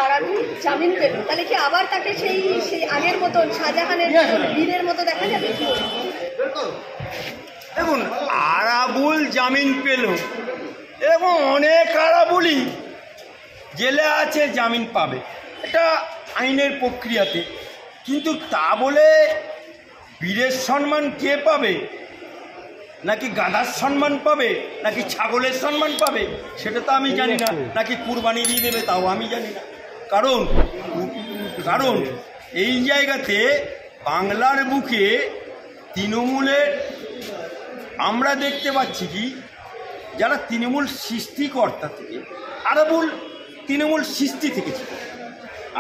আরাবুল জামিন পেল, তাহলে কি আবার তাকে সেই আগের মতন শাহজাহানের বীরের মতো দেখা যাবে? দেখুন, আরাবুল জামিন পেল এবং অনেক আরাবুলই জেলে আছে, জামিন পাবে, এটা আইনের প্রক্রিয়াতে। কিন্তু তা বলে বীরের সম্মান কে পাবে, নাকি গাধার সম্মান পাবে, নাকি ছাগলের সম্মান পাবে, সেটা তো আমি জানি না। নাকি কুরবানি দিয়ে দেবে, তাও আমি জানি না। কারণ এই জায়গাতে বাংলার বুকে তৃণমূলের আমরা দেখতে পাচ্ছি কি, যারা তৃণমূল সৃষ্টিকর্তা থেকে, আরাবুল তৃণমূল সৃষ্টি থেকে ছিল,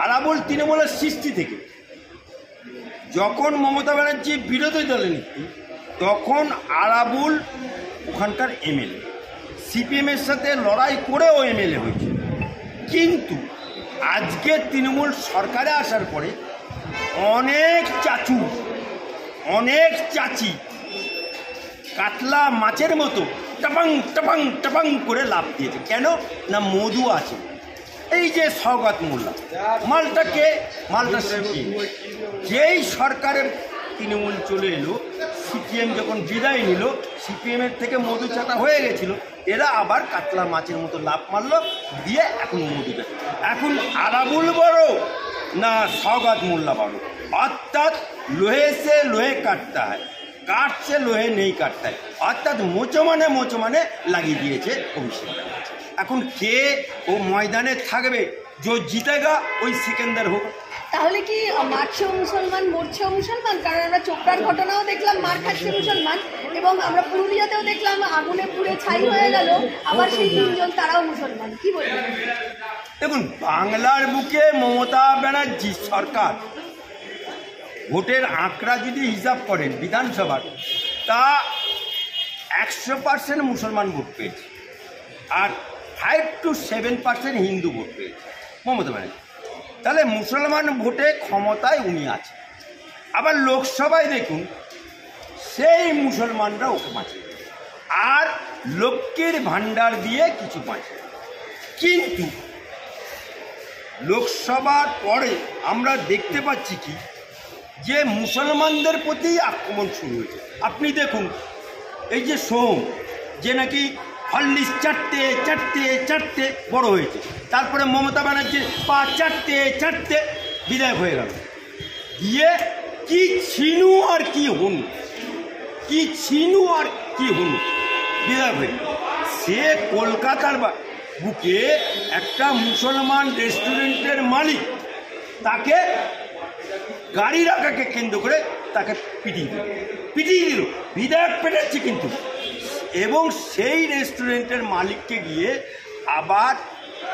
আরাবুল তৃণমূলের সৃষ্টি থেকে যখন মমতা ব্যানার্জি বিরোধী দলে নেত্রী, তখন আরাবুল ওখানকার এমএলএ, সিপিএমের সাথে লড়াই করেও এমএলএ হয়েছিল। কিন্তু আজকে তৃণমূল সরকারে আসার পরে অনেক চাচু, অনেক চাচি কাতলা মাছের মতো টাপাং টাপাং টাপাং করে লাভ দিয়েছে। কেন না, মধু আছে। এই যে সওগাত মোল্লা মালটাকে, মালটা সিপিএম, যেই সরকারের তৃণমূল চলে এলো, সিপিএম যখন বিদায় নিল, সিপিএমের থেকে মধু চাটা হয়ে গেছিল, এরা আবার কাতলা মাছের মতো লাভ মারলো, দিয়ে এখন মধু দেয়। এখন আরাবুল বড় না সওগাত মোল্লা বড়? অর্থাৎ লোহে সে লোহে কাটতা হয়, কাঠ সে লোহে নেই কাটতা হয়, অর্থাৎ মোচো মানে লাগিয়ে দিয়েছে অভিষেক। এখন কে ও ময়দানে থাকবে, যে জিতেগা ওই সিকেন্দার হোক। তাহলে কি মারছেও মুসলমান, মরছেও মুসলমান? কারণ আমরা চোপড়ার ঘটনাও দেখলাম, মার খাচ্ছে মুসলমান, এবং আমরা পুরুলিয়াতেও দেখলাম আগুনে পুড়ে ছাই হয়ে গেল, আবার সেই তিনজন তারাও মুসলমান। কি বলবেন? দেখুন, বাংলার বুকে মমতা ব্যানার্জি সরকার ভোটের আঁকড়া যদি হিসাব করেন বিধানসভার, তা 100% মুসলমান ভোট পেয়েছে, আর 5 to 7% হিন্দু ভোট পেয়েছে মমতা ব্যানার্জি। তাহলে মুসলমান ভোটে ক্ষমতায় উনি আছে। আবার লোকসভায় দেখুন, সেই মুসলমানরা ওকে বাঁচে, আর লক্ষ্মীর ভাণ্ডার দিয়ে কিছু বাঁচে। কিন্তু লোকসভার পরে আমরা দেখতে পাচ্ছি কি, যে মুসলমানদের প্রতি আক্রমণ শুরু হয়েছে। আপনি দেখুন, এই যে সোম, যে নাকি হরলিক্স চারটে চারটে চারটে বড় হয়েছে, তারপরে মমতা ব্যানার্জির পা চারটে বিদায় হয়ে গেল, গিয়ে কি ছিনু আর কি হনু, কি ছিনু আর কি হনু বিদায় হয়ে। সে কলকাতার বুকে একটা মুসলমান রেস্টুরেন্টের মালিক, তাকে গাড়ি রাখাকে কেন্দ্র করে তাকে পিটিয়ে দিল, বিধায়ক পেটাচ্ছে কিন্তু। এবং সেই রেস্টুরেন্টের মালিককে গিয়ে আবার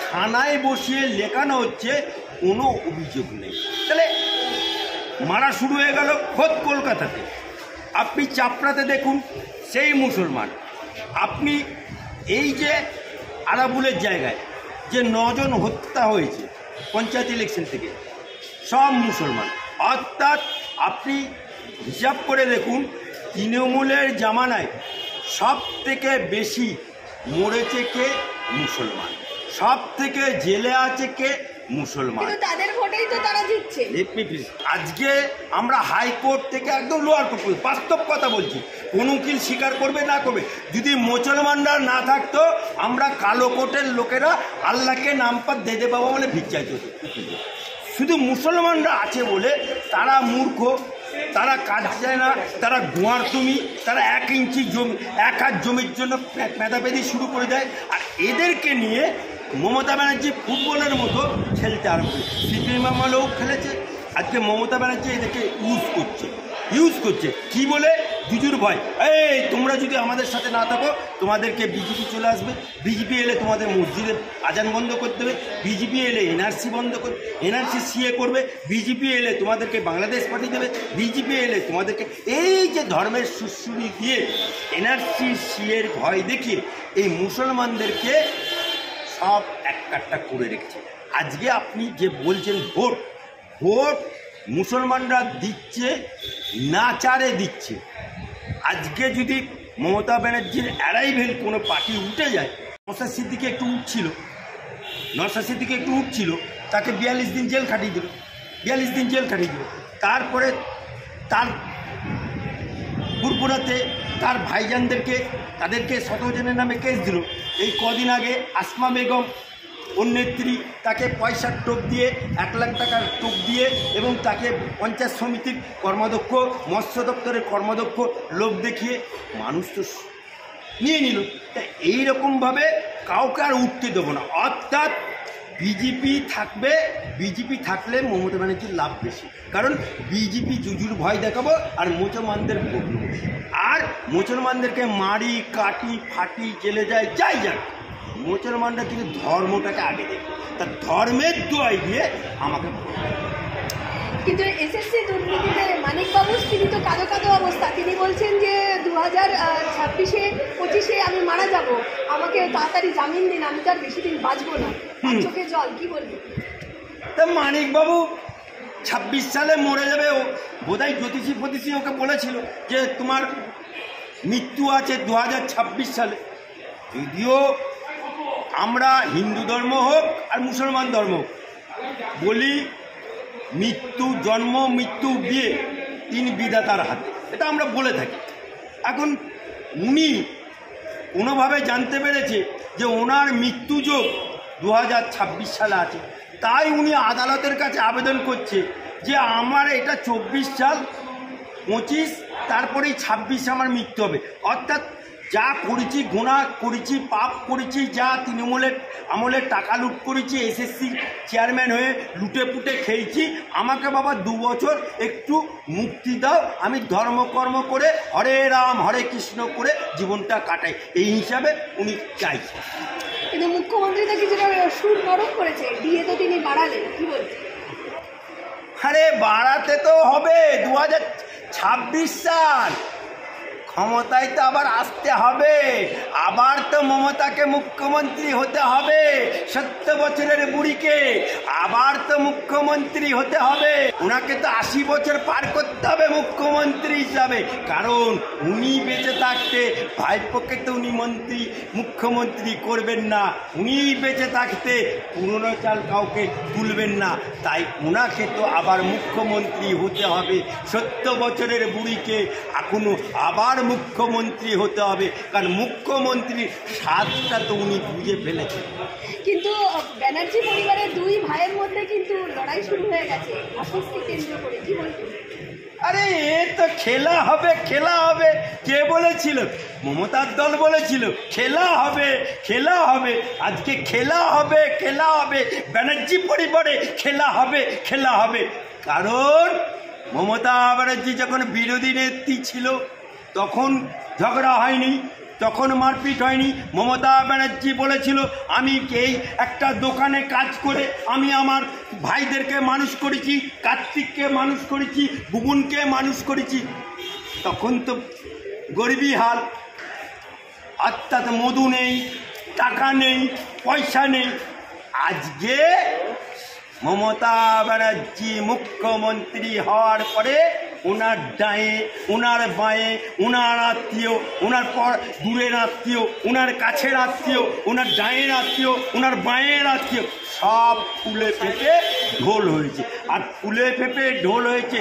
থানায় বসিয়ে লেখানো হচ্ছে কোনো অভিযোগ নেই। তাহলে মারা শুরু হয়ে গেল খোদ কলকাতাতে। আপনি চাপড়াতে দেখুন, সেই মুসলমান। আপনি এই যে আরাবুলের জায়গায় যে 9 জন হত্যা হয়েছে পঞ্চায়েত ইলেকশন থেকে, সব মুসলমান। অর্থাৎ আপনি হিসাব করে দেখুন, তৃণমূলের জামানায় সব থেকে বেশি মরেছে কে? মুসলমান। সব থেকে জেলে আছে কে? মুসলমান। তাদের ভোটেই তো তারা জিতছে। আজকে আমরা হাইকোর্ট থেকে একদম লোয়ার কোর্ট, বাস্তব কথা বলছি, কোন উকিল স্বীকার করবে না করবে, যদি মুসলমানরা না থাকতো, আমরা কালো কোর্টের লোকেরা আল্লাহকে নামপাত দেদে বাবা বলে ভিক্ষায় যেত। শুধু মুসলমানরা আছে বলে তারা মূর্খ, তারা কাজ যায় না, তারা গোয়ার তুমি, তারা 1 ইঞ্চি জমি, 1 হাত জমির জন্য পেদাপেদি শুরু করে দেয়। আর এদেরকে নিয়ে মমতা ব্যানার্জি ফুটবলের মতো খেলতে আরম্ভ করে। সিপিএম আমলেও খেলেছে, আজকে মমতা ব্যানার্জি এদেরকে ইউজ করছে কি বলে? জুজুর ভয়। এই তোমরা যদি আমাদের সাথে না থাকো, তোমাদেরকে বিজেপি চলে আসবে, বিজেপি এলে তোমাদের মসজিদে আজান বন্ধ করতে হবে, বিজেপি এলে এনআরসি বন্ধ করবে, এনআরসি সিএ করবে, বিজেপি এলে তোমাদেরকে বাংলাদেশ পাঠিয়ে দেবে, বিজেপি এলে তোমাদেরকে, এই যে ধর্মের সুশ্রুতি দিয়ে এনআরসি সিএর ভয় দেখিয়ে এই মুসলমানদেরকে সব এক কাট্টা করে রেখেছে। আজকে আপনি যে বলছেন ভোট মুসলমানরা দিচ্ছে, নাচারে দিচ্ছে। আজকে যদি মমতা ব্যানার্জির অ্যারাইভেল কোনো পার্টি উঠে যায়, নওশাদ সিদ্দিকী একটু উঠছিল, নশা সিদ্দিকি একটু উঠছিল, তাকে 42 দিন জেল খাটিয়ে দিল, 42 দিন জেল খাটিয়ে দিল। তারপরে তার পুরপুরাতে তার ভাইজানদেরকে তাদেরকে 17 জনের নামে কেস দিল। এই কদিন আগে আসমা বেগম অন্যেত্রী তাকে পয়সার টোপ দিয়ে 1 লাখ টাকার টোপ দিয়ে এবং তাকে পঞ্চায়েত সমিতির কর্মাধ্যক্ষ, মৎস্য দপ্তরের কর্মাধ্যক্ষ লোক দেখিয়ে মানুষ তো নিয়ে নিল। তা এইরকমভাবে কাউকে আর উঠতে দেবো না। অর্থাৎ বিজেপি থাকবে, বিজেপি থাকলে মমতা ব্যানার্জির লাভ বেশি, কারণ বিজেপি জুজুর ভয় দেখাবো আর মুসলমানদের বকবো, আর মুসলমানদেরকে মারি কাটি ফাটি জেলে যায় যাই যাক, মুসলমানরা কিন্তু ধর্মটাকে আগে দেখে, তার ধর্মের দোয়াই দিয়ে আমাকে। কিন্তু এসএসসি দুর্নীতিতে মানিকবাবুর স্থিতি তো কাঁদো কাঁদো অবস্থা। তিনি বলছেন যে 2026-25 আমি মারা যাব, আমাকে তাড়াতাড়ি জামিন দিন, আমি তো আর বেশি দিন বাঁচবো না। চোখে জল, কি বলবেন? তা মানিকবাবু 26 সালে মরে যাবে, ও বোধহয় জ্যোতিষী ওকে বলেছিল যে তোমার মৃত্যু আছে 2026 সালে। যদিও আমরা হিন্দু ধর্ম হোক আর মুসলমান ধর্ম হোক বলি, মৃত্যু, জন্ম মৃত্যু বিয়ে 3 বিধাতার হাতে, এটা আমরা বলে থাকি। এখন উনি কোনোভাবে জানতে পেরেছে যে ওনার মৃত্যুযোগ 2026 সালে আছে, তাই উনি আদালতের কাছে আবেদন করছে যে আমার এটা 24 সাল 25, তারপরেই 26 আমার মৃত্যু হবে। অর্থাৎ যা করেছি, গুনাহ করেছি, পাপ করেছি, যা তৃণমূলের আমলে টাকা লুট করেছি, এসএসসি চেয়ারম্যান হয়ে লুটে পুটে খেয়েছি, আমাকে বাবা 2 বছর একটু মুক্তি দাও, আমি ধর্মকর্ম করে হরে রাম হরে কৃষ্ণ করে জীবনটা কাটাই, এই হিসাবে উনি চাইছেন। কিন্তু মুখ্যমন্ত্রী তো কিছুটা সুর নরম করেছে, ডিএ তো তিনি বাড়ালেন, কি বলছেন? আরে বাড়াতে তো হবে, 2026 সাল ক্ষমতায় তো আবার আসতে হবে, আবার তো মমতাকে মুখ্যমন্ত্রী হতে হবে, 70 বছরের বুড়িকে আবার তো মুখ্যমন্ত্রী হতে হবে, ওনাকে তো 80 বছর পার করতে হবে মুখ্যমন্ত্রী হিসাবে, কারণ উনি বেঁচে থাকতে ভাইপোকে তো উনি মুখ্যমন্ত্রী করবেন না, উনি বেঁচে থাকতে পুরনো চাল কাউকে তুলবেন না, তাই ওনাকে তো আবার মুখ্যমন্ত্রী হতে হবে, 70 বছরের বুড়িকে এখনো আবার মুখ্যমন্ত্রী হতে হবে, কারণ মুখ্যমন্ত্রীর স্বাদটা তো উনি বুঝে ফেলেছেন। কিন্তু ব্যানার্জি পরিবারের 2 ভাইয়ের মধ্যে কিন্তু লড়াই শুরু হয়ে গেছে অস্বস্তি কেন্দ্র করে, কি বলবেন? আরে এ তো খেলা হবে, খেলা হবে, কে বলেছিল? মমতার দল বলেছিল খেলা হবে, খেলা হবে, আজকে খেলা হবে, খেলা হবে, ব্যানার্জি পরিবারে খেলা হবে, খেলা হবে, কারণ মমতা ব্যানার্জি যখন বিরোধী নেত্রী ছিল তখন ঝগড়া হয়নি, তখন মারপিট হয়নি। মমতা ব্যানার্জি বলেছিল আমি এই একটা দোকানে কাজ করে আমি আমার ভাইদেরকে মানুষ করেছি, কার্তিককে মানুষ করেছি, বুবুনকে মানুষ করেছি, তখন তো গরিবী হাল, অর্থাৎ মধু নেই, টাকা নেই, পয়সা নেই। আজকে মমতা ব্যানার্জি মুখ্যমন্ত্রী হওয়ার পরে ওনার ডায়ে, ওনার বাঁয়ে, ওনার আত্মীয়, ওনার পর দূরের আত্মীয়, ওনার কাছের আত্মীয়, ওনার ডায়ের আত্মীয়, ওনার বাঁয়ের আত্মীয় সব ফুলে ফেপে ঢোল হয়েছে। আর ফুলে ফেপে ঢোল হয়েছে,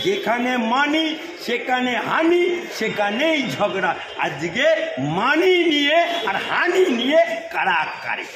যেখানে মানি সেখানে হানি, সেখানেই ঝগড়া। আজকে মানি নিয়ে আর হানি নিয়ে কারাকারি।